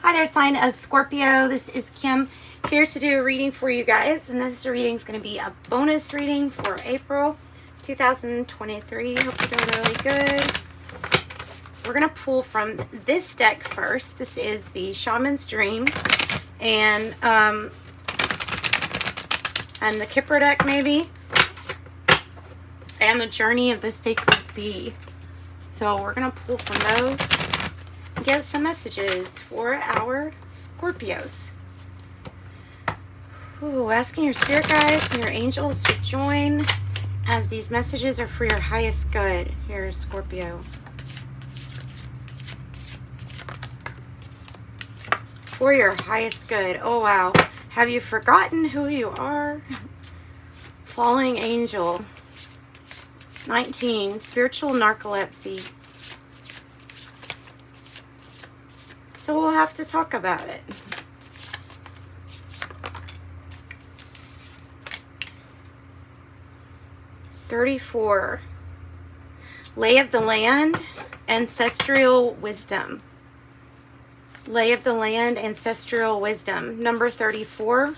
Hi there, sign of Scorpio. This is Kim here to do a reading for you guys. And this reading is going to be a bonus reading for April 2023. Hope you're doing really good. We're going to pull from this deck first. This is the Shaman's Dream and the Kipper deck maybe. And the Journey of the Sacred Bee. So we're going to pull from those. Get some messages for our Scorpios. Ooh, asking your spirit guides and your angels to join as these messages are for your highest good. Here's Scorpio. For your highest good. Oh, wow. Have you forgotten who you are? Falling angel. 19. Spiritual narcolepsy. So we'll have to talk about it. $34. Lay of the land, ancestral wisdom. Lay of the land, ancestral wisdom. Number 34.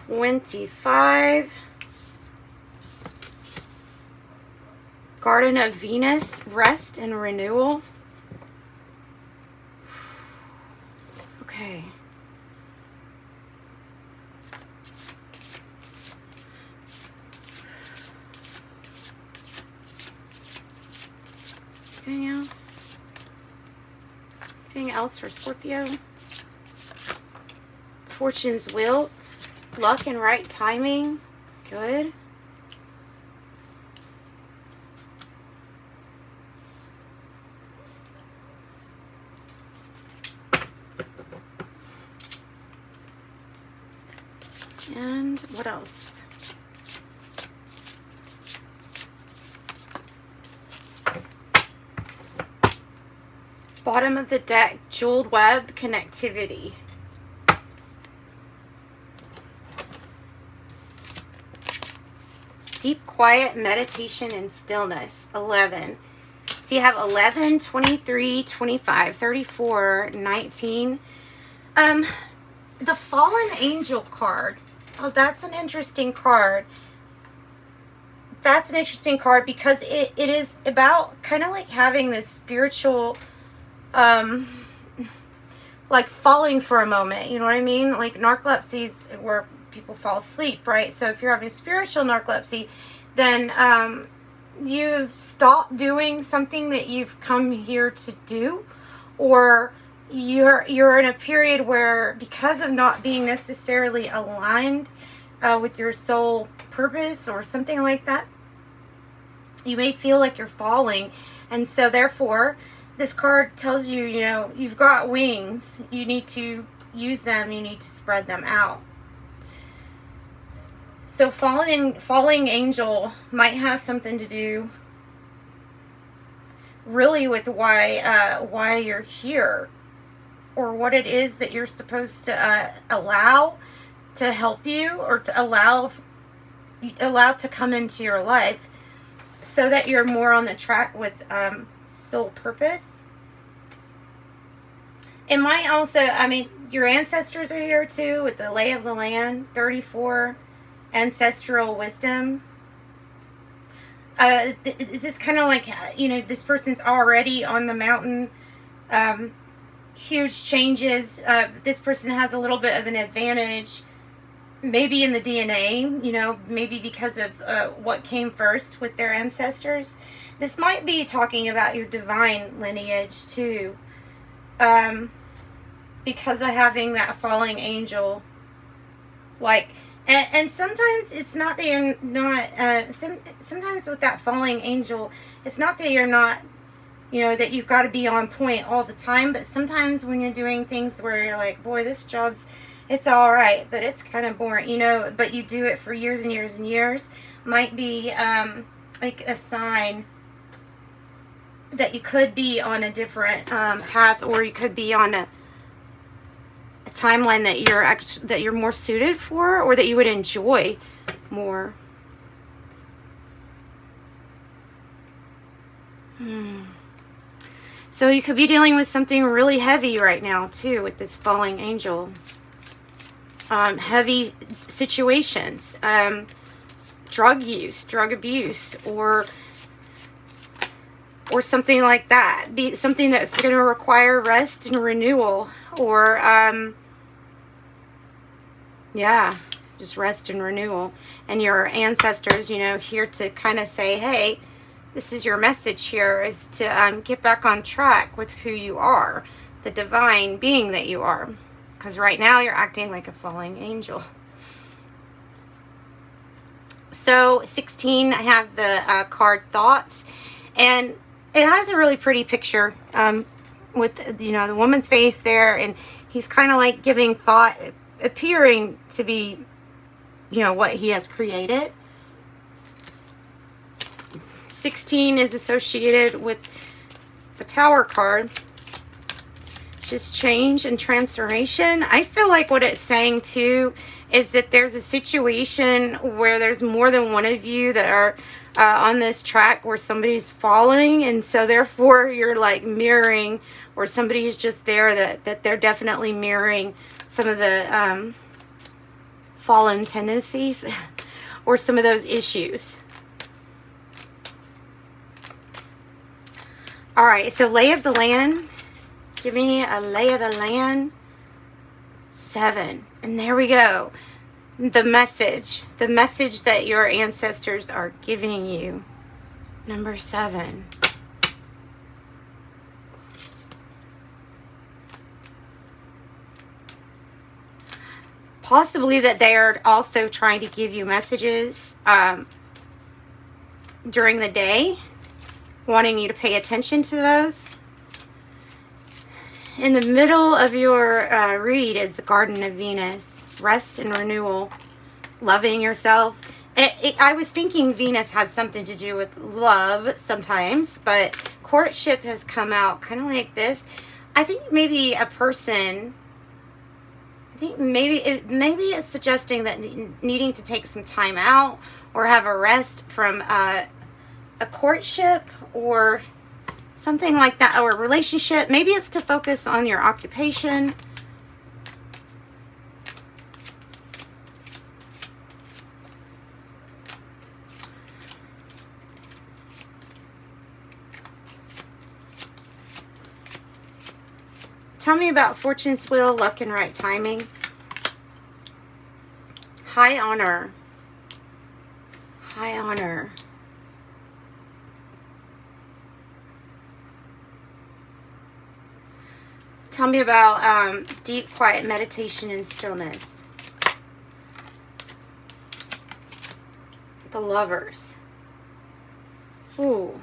25. Garden of Venus, rest and renewal. Okay. Anything else? Anything else for Scorpio? Fortune's wheel, luck and right timing. Good. And what else? Bottom of the deck, jeweled web, connectivity. Deep quiet, meditation and stillness, 11. So you have 11, 23, 25, 34, 19. The Fallen Angel card. Oh, that's an interesting card. That's an interesting card because it is about kind of like having this spiritual, like falling for a moment. You know what I mean? Like narcolepsy is where people fall asleep, right? So if you're having spiritual narcolepsy, then you've stopped doing something that you've come here to do, or you're in a period where, because of not being necessarily aligned with your soul purpose or something like that, you may feel like you're falling. And so therefore this card tells you, you know, you've got wings, you need to use them, you need to spread them out. So falling angel might have something to do really with why you're here, or what it is that you're supposed to allow to help you, or to allow to come into your life, so that you're more on the track with soul purpose. It might also, I mean, your ancestors are here too with the lay of the land, 34, ancestral wisdom. It's just kind of like, you know, this person's already on the mountain. Huge changes. This person has a little bit of an advantage, maybe in the DNA, you know, maybe because of what came first with their ancestors. This might be talking about your divine lineage too, because of having that falling angel. Like, and sometimes it's not that you're not, sometimes with that falling angel, it's not that you're not, you know, that you've got to be on point all the time, but sometimes when you're doing things where you're like, boy, this job's, it's all right, but it's kind of boring, you know, but you do it for years and years and years, might be like a sign that you could be on a different path, or you could be on a timeline that you're more suited for, or that you would enjoy more. So you could be dealing with something really heavy right now too with this falling angel. Heavy situations, drug use, drug abuse, or something like that. Be something that's going to require rest and renewal, or yeah, just rest and renewal. And your ancestors, you know, here to kind of say, hey, this is your message here, is to get back on track with who you are, the divine being that you are. Because right now you're acting like a falling angel. So 16, I have the card Thoughts. And it has a really pretty picture with, you know, the woman's face there. And he's kind of like giving thought, appearing to be, you know, what he has created. 16 is associated with the Tower card. Just change and transformation. I feel like what it's saying too is that there's a situation where there's more than one of you that are on this track where somebody's falling, and so therefore you're like mirroring, or somebody is just there that they're definitely mirroring some of the fallen tendencies or some of those issues. All right, so lay of the land. Give me a lay of the land. 7. And there we go. The message that your ancestors are giving you. Number 7. Possibly that they are also trying to give you messages during the day, wanting you to pay attention to those. In the middle of your read is the Garden of Venus. Rest and renewal. Loving yourself. I was thinking Venus has something to do with love sometimes, but courtship has come out kind of like this. I think maybe a person... maybe it's suggesting that needing to take some time out or have a rest from a courtship or something like that, or a relationship. Maybe it's to focus on your occupation. Tell me about Fortune's Wheel, luck and right timing. High honor. High honor. Tell me about deep, quiet meditation and stillness. The Lovers. Ooh.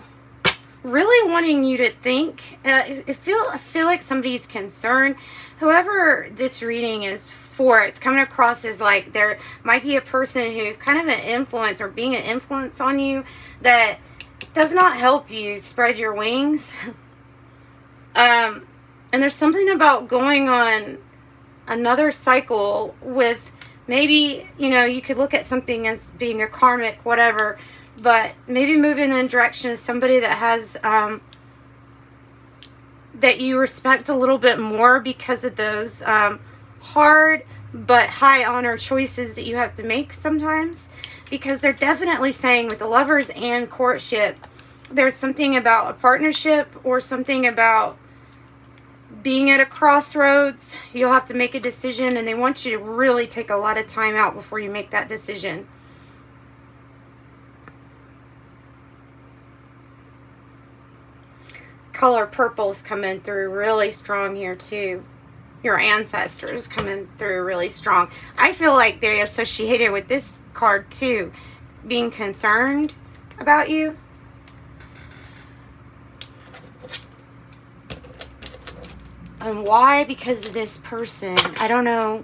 Really wanting you to think. I feel like somebody's concerned. Whoever this reading is for, it's coming across as like there might be a person who's kind of an influence or being an influence on you that does not help you spread your wings. And there's something about going on another cycle with maybe, you know, you could look at something as being a karmic, whatever, but maybe moving in the direction of somebody that has, that you respect a little bit more because of those hard but high honor choices that you have to make sometimes. Because they're definitely saying with the Lovers and courtship, there's something about a partnership or something about being at a crossroads. You'll have to make a decision, and they want you to really take a lot of time out before you make that decision. Color purple is coming through really strong here too. Your ancestors coming through really strong. I feel like they're associated with this card too, being concerned about you. And why? Because of this person. I don't know.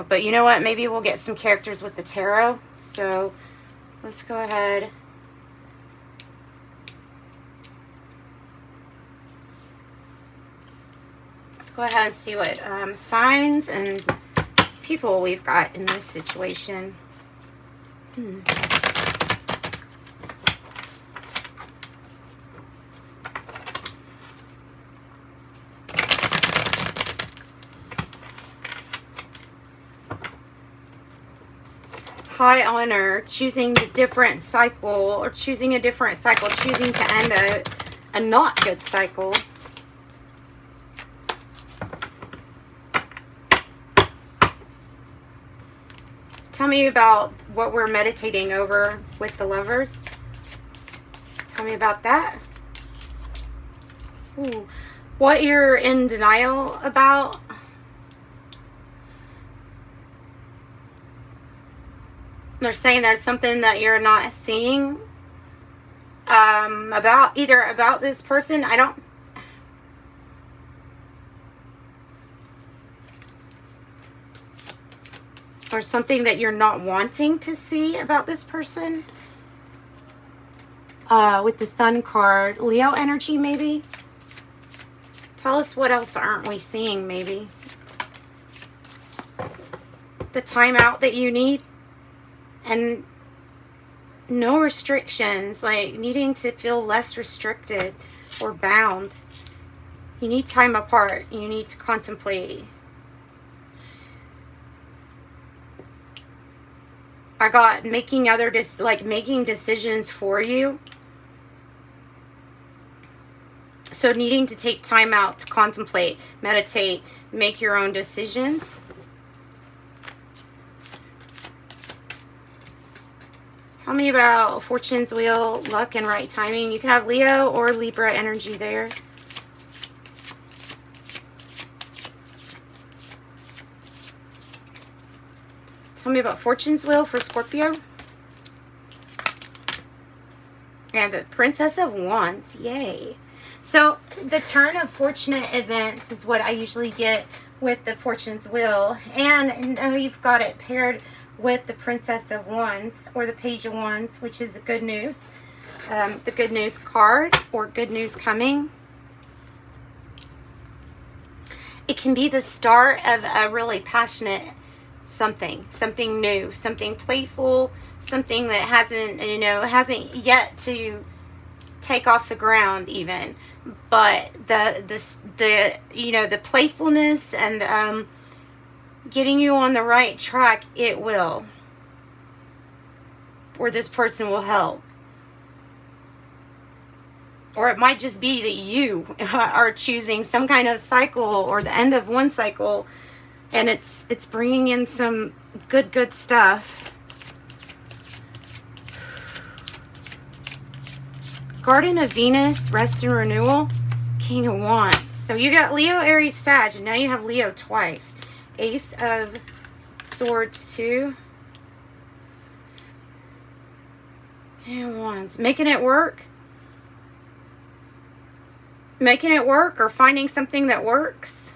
But you know what? Maybe we'll get some characters with the tarot. So let's go ahead. Let's go ahead and see what signs and people we've got in this situation. high honor, choosing the different cycle, or choosing a different cycle, choosing to end a not good cycle. Tell me about what we're meditating over with the Lovers. Tell me about that. Ooh. What you're in denial about. They're saying there's something that you're not seeing about, either about this person. I don't. Or something that you're not wanting to see about this person. With the Sun card. Leo energy, maybe. Tell us what else aren't we seeing, maybe. The timeout that you need. And no restrictions. Like needing to feel less restricted or bound. You need time apart. You need to contemplate. I got making making decisions for you. So needing to take time out to contemplate, meditate, make your own decisions. Tell me about Fortune's Wheel, luck and right timing. You can have Leo or Libra energy there. Tell me about Fortune's Wheel for Scorpio. And the Princess of Wands. Yay. So the turn of fortunate events is what I usually get with the Fortune's Wheel. And now you've got it paired with the Princess of Wands or the Page of Wands, which is the good news. The good news card or good news coming. It can be the start of a really passionate something new, something playful, something that hasn't yet to take off the ground even, but the playfulness and getting you on the right track, it will, or this person will help. Or it might just be that you are choosing some kind of cycle or the end of one cycle. And it's bringing in some good stuff. Garden of Venus, rest and renewal, King of Wands. So you got Leo, Aries, Sag, and now you have Leo twice. Ace of Swords 2. And Wands. Making it work. Making it work or finding something that works.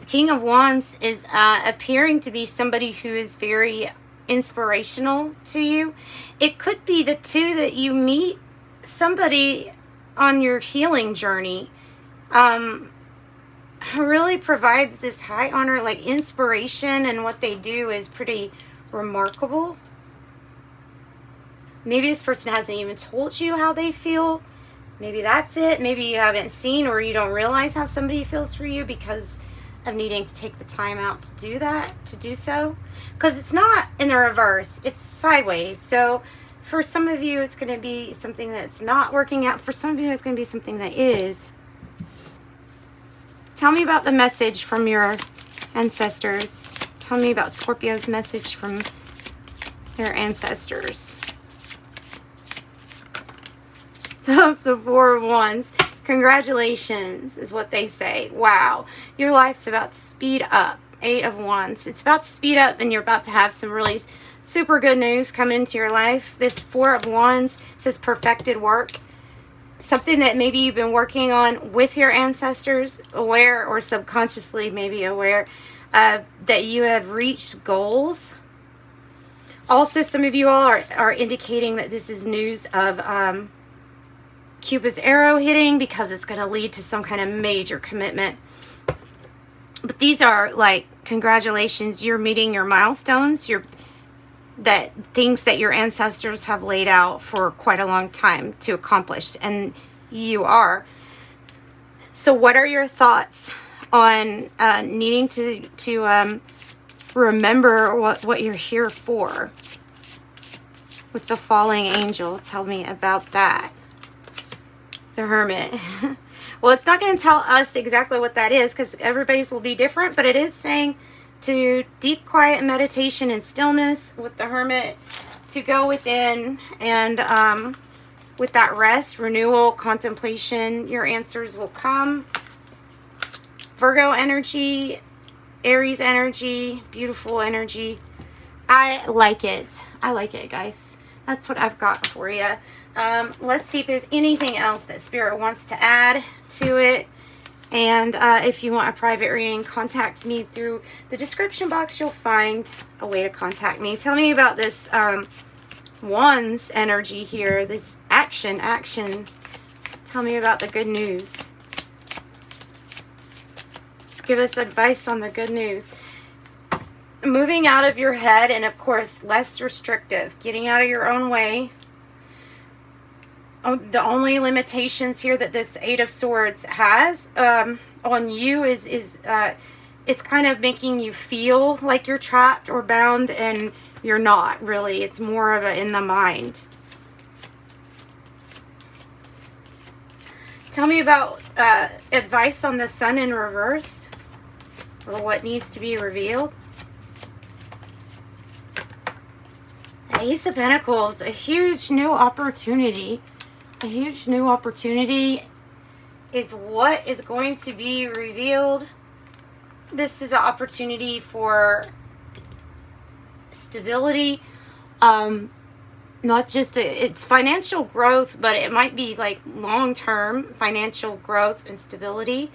King of Wands is appearing to be somebody who is very inspirational to you. It could be the two that you meet somebody on your healing journey who really provides this high honor, like inspiration, and what they do is pretty remarkable. Maybe this person hasn't even told you how they feel. Maybe that's it. Maybe you haven't seen or you don't realize how somebody feels for you because of needing to take the time out to do so, because it's not in the reverse, it's sideways. So for some of you it's going to be something that's not working out. For some of you it's going to be something that is. Tell me about the message from your ancestors. Tell me about Scorpio's message from their ancestors. The Four of Wands. Congratulations is what they say. Wow. Your life's about to speed up. Eight of Wands. It's about to speed up and you're about to have some really super good news come into your life. This Four of Wands says perfected work. Something that maybe you've been working on with your ancestors, aware or subconsciously maybe aware that you have reached goals. Also, some of you all are indicating that this is news of Cupid's arrow hitting, because it's going to lead to some kind of major commitment. But these are like, congratulations, you're meeting your milestones, that things that your ancestors have laid out for quite a long time to accomplish, and you are. So what are your thoughts on needing to remember what you're here for. With the falling angel, tell me about that. The Hermit. Well, it's not going to tell us exactly what that is because everybody's will be different, but it is saying to deep quiet meditation and stillness with the Hermit, to go within and with that rest, renewal, contemplation, your answers will come. Virgo energy, Aries energy, beautiful energy. I like it. I like it, guys. That's what I've got for you. Let's see if there's anything else that Spirit wants to add to it. And if you want a private reading, contact me through the description box. You'll find a way to contact me. Tell me about this Wands energy here. This action. Tell me about the good news. Give us advice on the good news. Moving out of your head, and of course less restrictive, getting out of your own way. The only limitations here that this Eight of Swords has on you is it's kind of making you feel like you're trapped or bound, and you're not really. It's more of a in the mind. Tell me about advice on the Sun in reverse, or what needs to be revealed. Ace of Pentacles, a huge new opportunity. A huge new opportunity is what is going to be revealed. This is an opportunity for stability. Not just it's financial growth, but it might be like long-term financial growth and stability.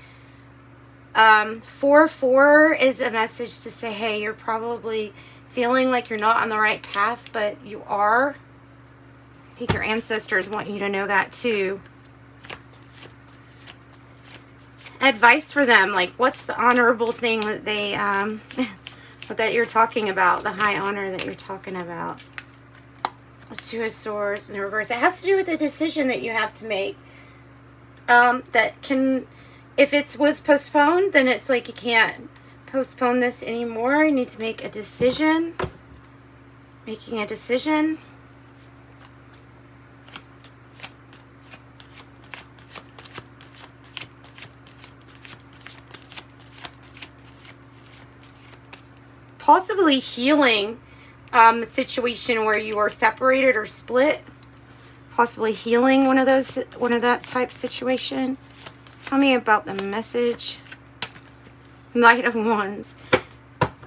4-4 is a message to say, hey, you're probably feeling like you're not on the right path, but you are. I think your ancestors want you to know that too. Advice for them, like what's the honorable thing that they that you're talking about, the high honor that you're talking about. Two of Swords in reverse. It has to do with a decision that you have to make. That can, if it was postponed, then it's like you can't postpone this anymore. You need to make a decision. Making a decision. Possibly healing a situation where you are separated or split. Possibly healing one of that type situation. Tell me about the message. Knight of Wands.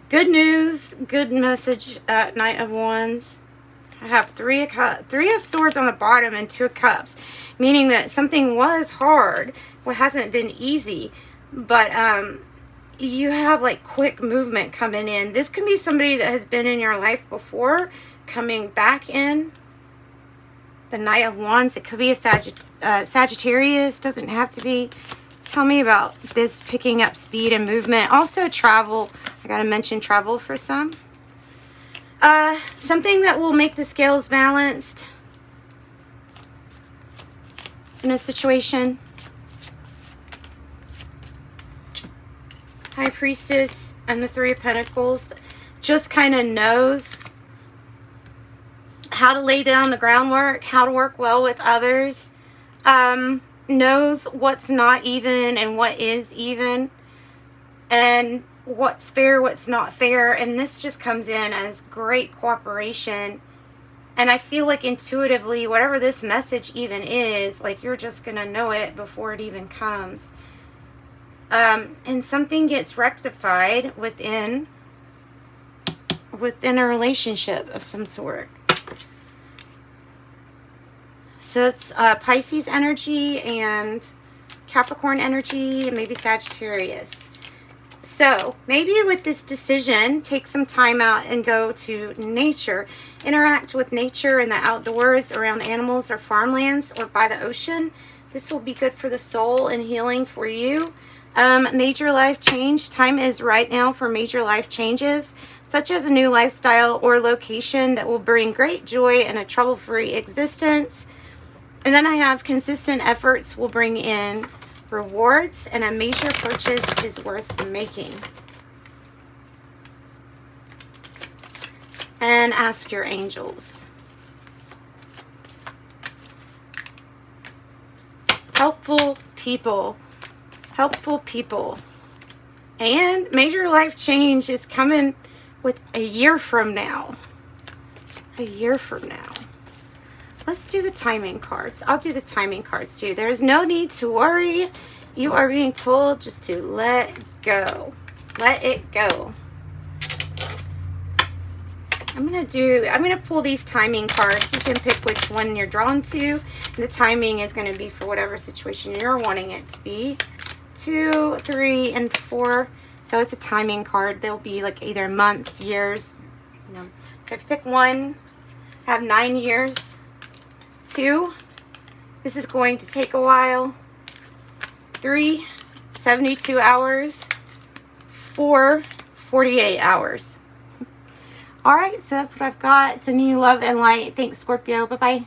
Good news, good message, Knight of Wands. I have Three of Swords on the bottom and Two of Cups, meaning that something was hard. Well, it hasn't been easy, but you have like quick movement coming in. This can be somebody that has been in your life before coming back in. The Knight of Wands. It could be a Sagittarius. Doesn't have to be. Tell me about this picking up speed and movement. Also travel. I gotta mention travel for some. Something that will make the scales balanced in a situation. High Priestess and the Three of Pentacles just kind of knows how to lay down the groundwork, how to work well with others, knows what's not even and what is even, and what's fair, what's not fair. And this just comes in as great cooperation. And I feel like intuitively, whatever this message even is, like you're just going to know it before it even comes. And something gets rectified within a relationship of some sort. So it's Pisces energy and Capricorn energy and maybe Sagittarius. So maybe with this decision, take some time out and go to nature. Interact with nature in the outdoors, around animals or farmlands or by the ocean. This will be good for the soul and healing for you. Major life change. Time is right now for major life changes, such as a new lifestyle or location that will bring great joy and a trouble-free existence. And then I have consistent efforts will bring in rewards, and a major purchase is worth making. and ask your angels. Helpful people. Helpful people. And major life change is coming with a year from now. A year from now. Let's do the timing cards. I'll do the timing cards too. There is no need to worry. You are being told just to let go. Let it go. I'm gonna pull these timing cards. You can pick which one you're drawn to. The timing is going to be for whatever situation you're wanting it to be. 2, 3, and 4. So it's a timing card. They'll be like either months, years, you know. So if you pick 1, have 9 years. 2, this is going to take a while. 3, 72 hours. 4, 48 hours. All right, so that's what I've got. Sending you love and light. Thanks, Scorpio. Bye-bye.